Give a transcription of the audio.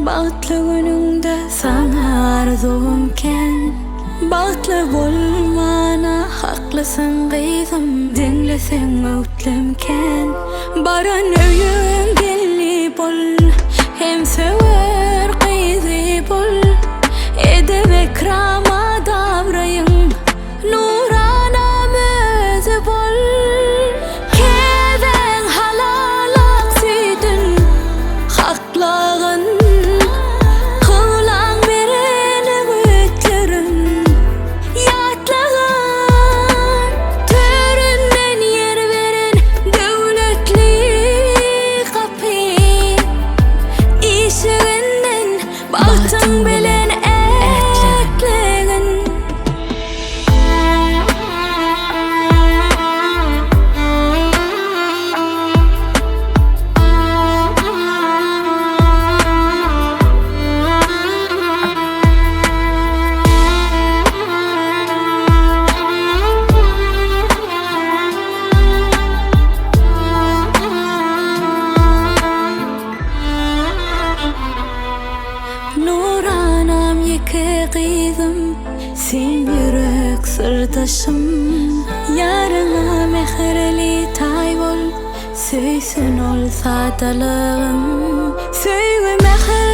Bağıtlı gününgde sana arzumken Bağıtlı bolmana haklısın kızım Dinlesen ötlemken Baran öyün gelli bol Hem sever kızı bol Edeb ekrama davrayın Nurana möze bol Keden halalak süydün Haklağın Bahtın bilen eklegin Nuranam yeke kızım Sen yürek sırdaşım Yarına mehreli tay bol Söysün ol sadalığım Söyle mehr